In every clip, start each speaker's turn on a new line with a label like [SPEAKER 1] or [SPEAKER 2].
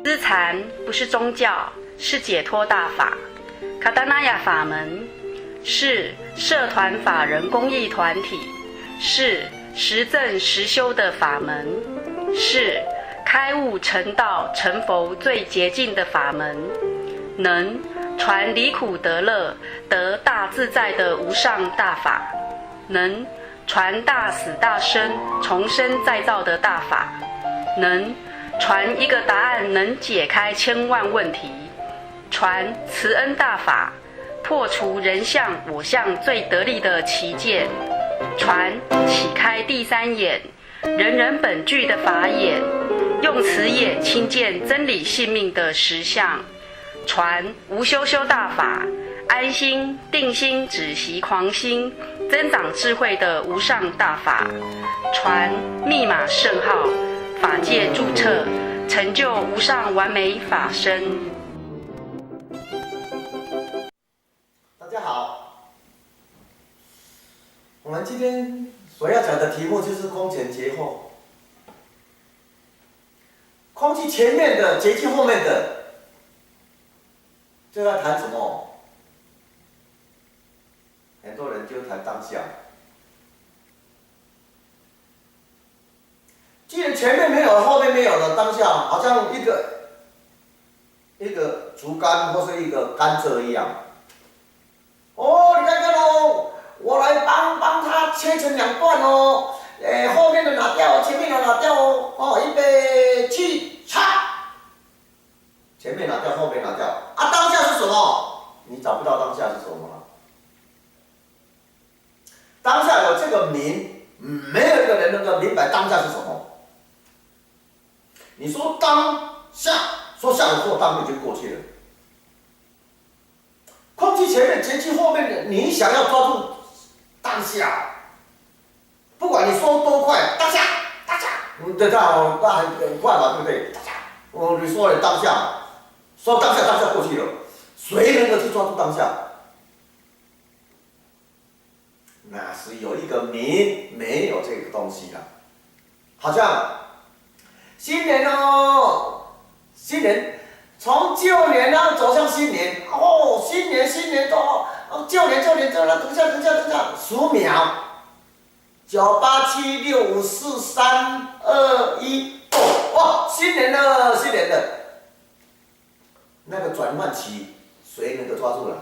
[SPEAKER 1] 资禅不是宗教，是解脱大法。卡达那亚法门是社团法人公益团体，是实证实修的法门，是开悟成道成佛最捷径的法门，能传离苦得乐得大自在的无上大法，能传大死大生重生再造的大法，能传一个答案能解开千万问题，传慈恩大法破除人相我相最得力的旗舰，传启开第三眼人人本具的法眼，用此眼亲见真理性命的实相，传无修修大法安心定心止息狂心增长智慧的无上大法，传密码圣号法界注册成就无上完美法身。
[SPEAKER 2] 大家好，我们今天所要讲的题目就是空前劫后。空气前面的，节气后面的，这要谈什么？很多人就谈当下。既然前面没有了，后面没有了，当下好像一个竹竿或是一个甘蔗一样。哦，你看看哦，我来帮他切成两段哦，后面的拿掉，前面的拿掉哦，哦，预备起，擦，前面拿掉，后面拿掉，啊，当下是什么？你找不到当下是什么了。当下有这个名，没有一个人能够明白当下是什么。你说当下，说下的过当就过去了。空气前面，节气后面的，你想要抓住当下，不管你说多快，当下，对吧？那很快嘛，对不对？当下，你说了当下，说当下过去了，谁能够去抓住当下？那是有一个名，没有这个东西的。好像新年哦，新年。从旧年然后走向新年，哦，新年到旧年，等一下，数秒，9、8、7、6、5、4、3、2、1，哇，新年了，那个转换期，谁能够抓住了？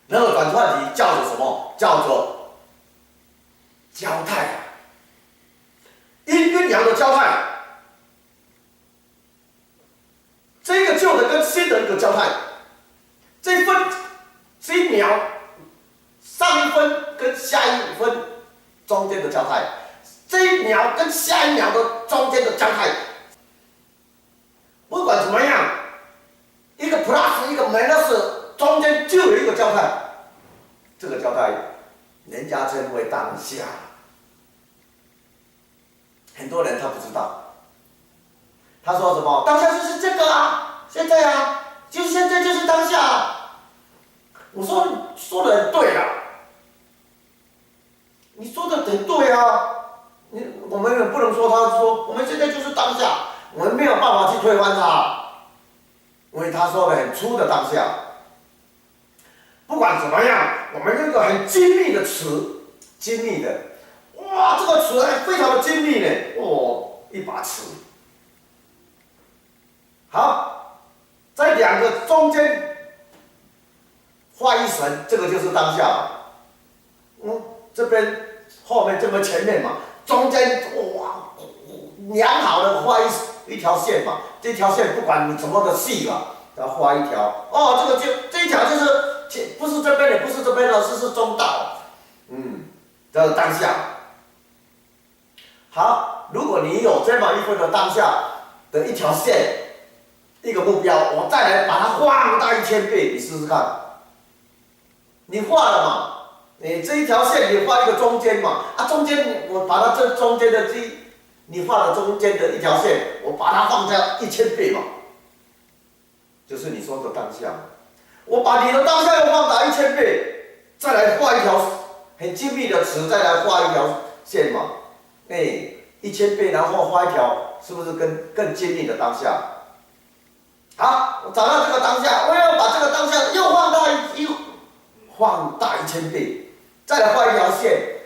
[SPEAKER 2] 那个转换期叫做什么？叫做交泰，阴跟阳的交泰。这个旧的跟新的一个交泰，这一秒上一分跟下一分中间的交泰，这一秒跟下一秒的中间的交泰，不管怎么样，一个 plus 一个 minus 中间就有一个交泰，这个交泰人家称为当下，很多人他不知道。他说什么？当下就是这个啊，现在啊，就是现在就是当下啊。我说的很对啊，你说的很对啊。我们也不能说他说我们现在就是当下，我们没有办法去推翻他，因为他说的很粗的当下。不管怎么样，我们用一个很精密的词，精密的，哇，这个词还非常的精密呢，哦，一把尺。好，在两个中间画一绳，这个就是当下。这边后面这么前面嘛，中间哇，量好的画一条线嘛，这条线不管你怎么的细嘛，要画一条。哦，这一条就是不是这边的，不是这边的，是中道。这是当下。好，如果你有这么一份的当下的一条线。一个目标，我再来把它放大1000倍，你试试看。你画了嘛？你这一条线你画一个中间嘛？啊，中间我把它这中间的你画了中间的一条线，我把它放大1000倍嘛，就是你说的当下。我把你的当下又放大1000倍，再来画一条很精密的词，再来画一条线嘛。1000倍，然后画一条，是不是更精密的当下？好，我找到这个当下，我要把这个当下又放大1000倍，再来画一条线。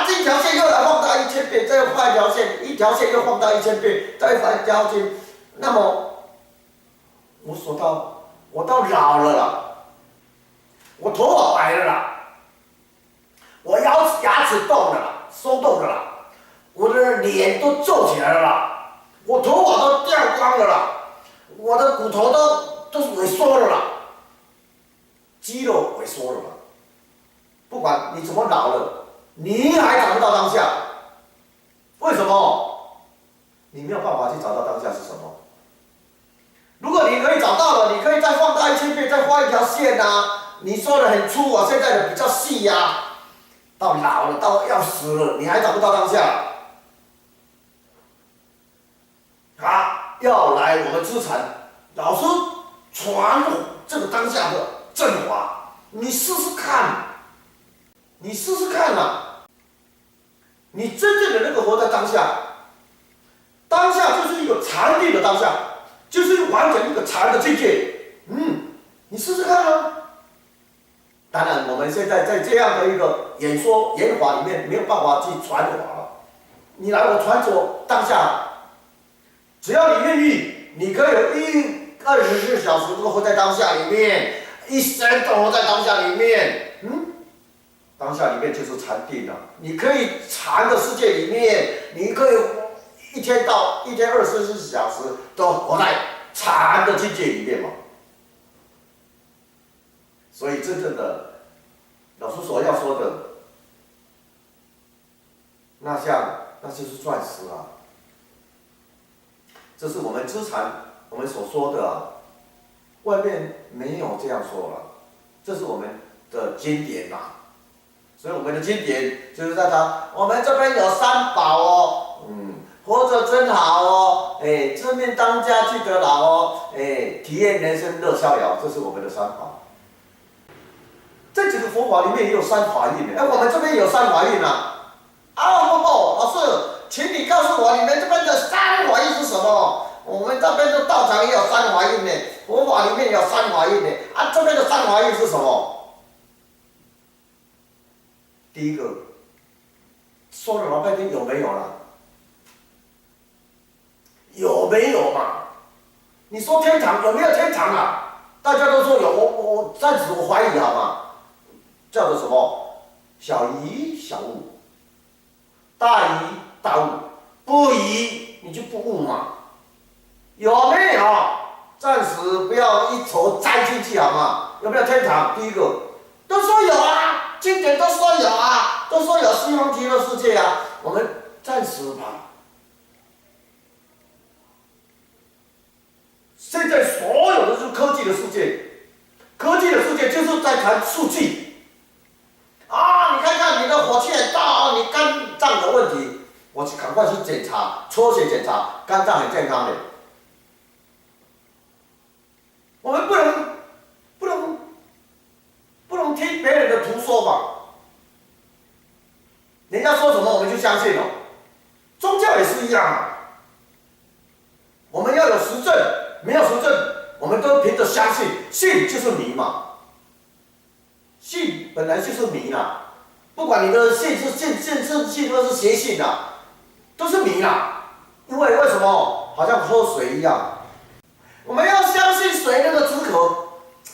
[SPEAKER 2] 这条线又来放大1000倍，再画一条线，一条线又放大1000倍，再画一条线。那么，我到老了啦，我头发白了啦，我牙齿动了啦，松动了啦，我的脸都皱起来了啦，我头发都掉光了啦，我的骨头都是萎缩了啦，肌肉萎缩了啦。不管你怎么老了，你还找不到当下，为什么？你没有办法去找到当下是什么。如果你可以找到了，你可以再放大1000倍，再画一条线啊。你说的很粗啊，现在的比较细呀、到老了，到要死了，你还找不到当下。要来我们资产，老师传这个当下的正法，你试试看，你试试看啊！你真正的那个活在当下，当下就是一个禅定的当下，就是完全一个禅的境界。你试试看啊！当然，我们现在在这样的一个演说演法里面没有办法去传法了。你来我传说当下，只要你愿意，你可以有24小时都活在当下里面，一生都活在当下里面。当下里面就是禅定了。你可以禅的世界里面，你可以一天24小时都活在禅的境界里面嘛。所以真正的老师所要说的，那就是钻石啊。这是我们资产我们所说的啊，外面没有这样说了，这是我们的经典嘛。所以我们的经典就是在我们这边有三宝哦，活着真好哦，正面当家记得牢哦，体验人生乐逍遥，这是我们的三宝。这几个佛法里面也有三法印的，我们这边有三法印啊。老师，请你告诉我你们这边的三法印是什么？我们这边的道场也有三法印呢，佛法里面也有三法印呢。这边的三法印是什么？第一个，说了老半天有没有啦？有没有嘛？你说天堂有没有天堂啊？大家都说有，我暂时我怀疑好吗？叫做什么？小疑小悟，大疑大悟，不疑你就不悟嘛。有没有？暂时不要一头栽进去好吗？有没有天堂？第一个都说有啊，经典都说有啊，都说有西方极乐世界啊，我们暂时吧。现在所有的是科技的世界，科技的世界就是在谈数据。你看看你的火气很大你肝脏有问题，我去赶快去检查，抽血检查，肝脏很健康的。我们不能听别人的图说吧，人家说什么我们就相信了。宗教也是一样啊，我们要有实证，没有实证，我们都凭着相信，信就是迷嘛。信本来就是迷啦，不管你的信是信或是邪信啊，都是迷啦。因为什么？好像喝水一样，我们要相信水那个止渴。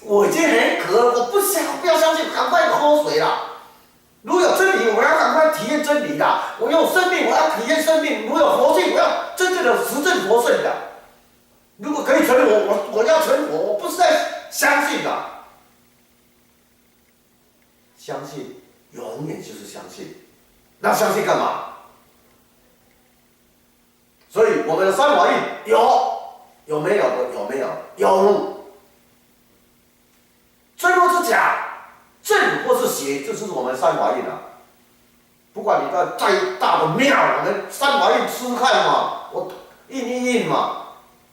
[SPEAKER 2] 我已经很渴了，我不要相信，赶快喝水啦。如果有真理，我要赶快体验真理啦。我有生命，我要体验生命；如果有佛性，我要真正的实证佛性的。如果可以成我要成我不是在相信的。相信永远就是相信，那相信干嘛？所以我们的三法印有没有的？有没有？有。真或是假，正或是邪，这就是我们三法印啊。不管你的再大的庙，我们三法印试试看嘛，我印一印嘛，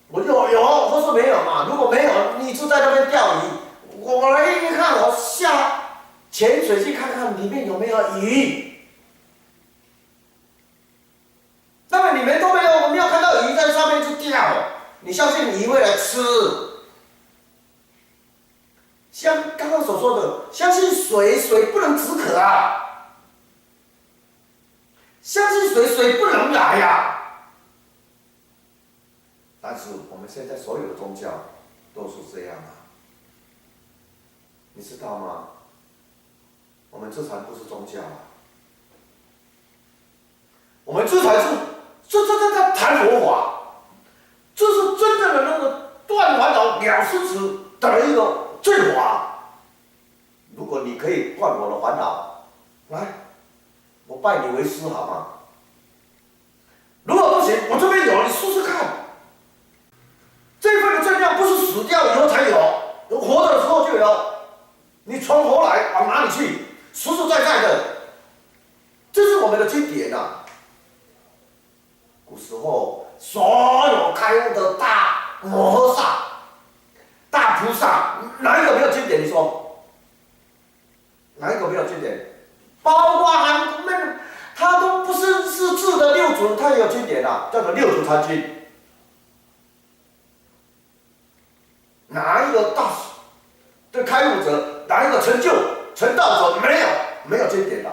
[SPEAKER 2] 我就有或是没有嘛。如果没有，你就在那边钓鱼，我来印印看，我下潜水去看看里面有没有鱼。那么你们都没有看到鱼在上面去钓，你相信鱼会来吃？像刚刚所说的，相信水，水不能止渴啊；相信水，水不能来呀。但是我们现在所有的宗教都是这样啊，你知道吗？我们这才不是宗教啊，我们这才是这谈佛法，这是真正的那个断烦恼、了事执的一个正法。如果你可以断我的烦恼，来，我拜你为师好吗？如果不行，我这边有，你试试看。这份的正量不是死掉以后才有，活着的时候就有。你从头来往哪里去？实实在在的，这是我们的经典啊。古时候所有开悟的大摩诃萨、大菩萨，哪一个没有经典？你说，哪一个没有经典？包括韩们，他都不是字的六祖，他也有经典啊，叫做《六祖坛经》。哪一个大的开悟者，哪一个成就成道者没有经典的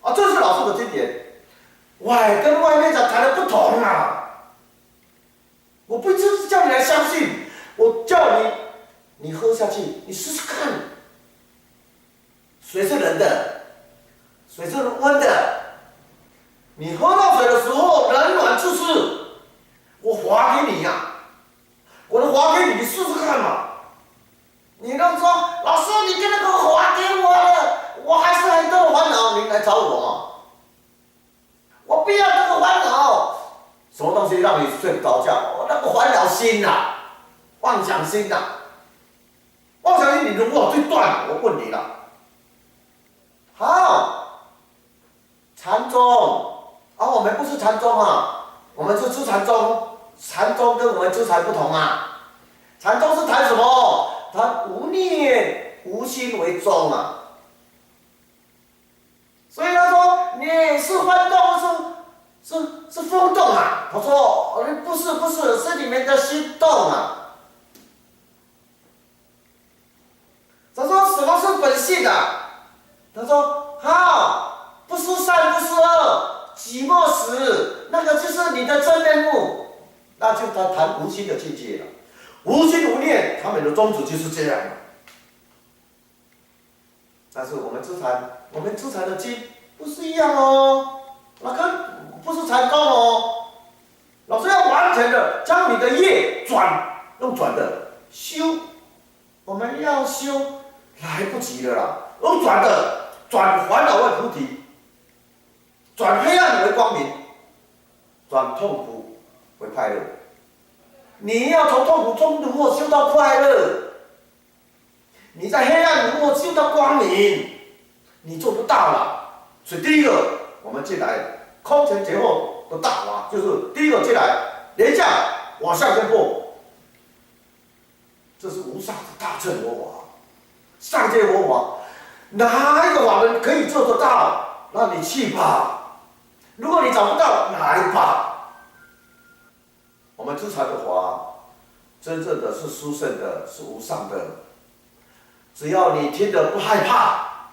[SPEAKER 2] 啊？这是老师的经典，跟外面讲的不同啊！我不是叫你来相信，我叫你喝下去，你试试看。水是冷的，水是温的，你喝到水的时候冷暖自知，我划给你呀。我能划给你，你试试看嘛。你都说老师，你真的给我划给我了，我还是很多烦恼，你来找我嘛。我不要这个烦恼，什么东西让你睡不着觉？那个烦恼心呐，妄想心呐。妄想心你如何去断？我问你了。好，禅宗啊，我们不是禅宗啊，我们是知禅宗。禅宗跟我们知禅不同啊，禅宗是谈什么？谈无念、无心为宗啊。所以他说你是幡动，是风动啊。他说不是，是你们的心动啊。他说什么是本性啊？他说好，不是善，不是恶，己莫死，那个就是你的真面目。那就他谈无心的境界了，无心无念，他们的宗旨就是这样。但是我们知禅的经不是一样哦，那跟不是禅宗哦。老师要完全的将你的业用转的修，我们要修来不及了啦，用转的转烦恼为菩提，转黑暗为光明，转痛苦为快乐。你要从痛苦中如何修到快乐？你在黑暗如何修到光明？你做不到了。所以第一个，我们进来空前绝后的大法，就是第一个进来廉价往向先破，这是无上的大乘佛法，上界佛法，哪一个法门可以做得到？那你去吧。如果你找不到，来吧。我们知禅的法，真正的是殊胜的，是无上的。只要你听得不害怕，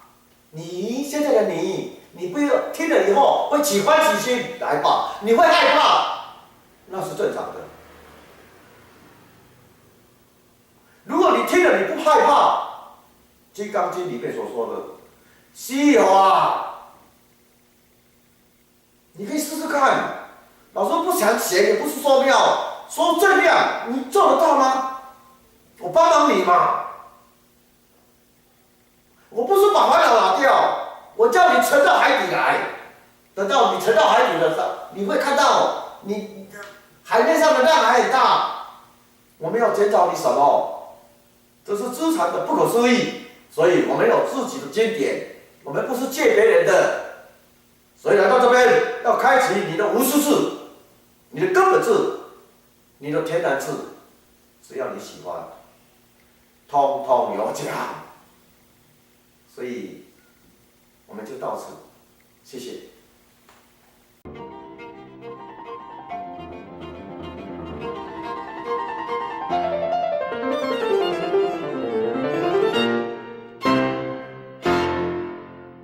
[SPEAKER 2] 你现在的你不要听了以后会起欢喜心，来吧。你会害怕，那是正常的。如果你听了你不害怕，《金刚经》里面所说的稀有啊，你可以试试看。老师不想写，也不是说要说正量，你做得到吗？我帮忙你嘛。我不是把烦恼拿掉，我叫你沉到海底来。等到你沉到海底的时候，你会看到你海面上的浪还很大。我们要检讨你什么？这是知禅的不可思议。所以我们有自己的经典，我们不是借别人的。所以来到这边，要开启你的无私智。你的根本智，你的天然智，只要你喜欢，通通有讲。所以，我们就到此，谢谢。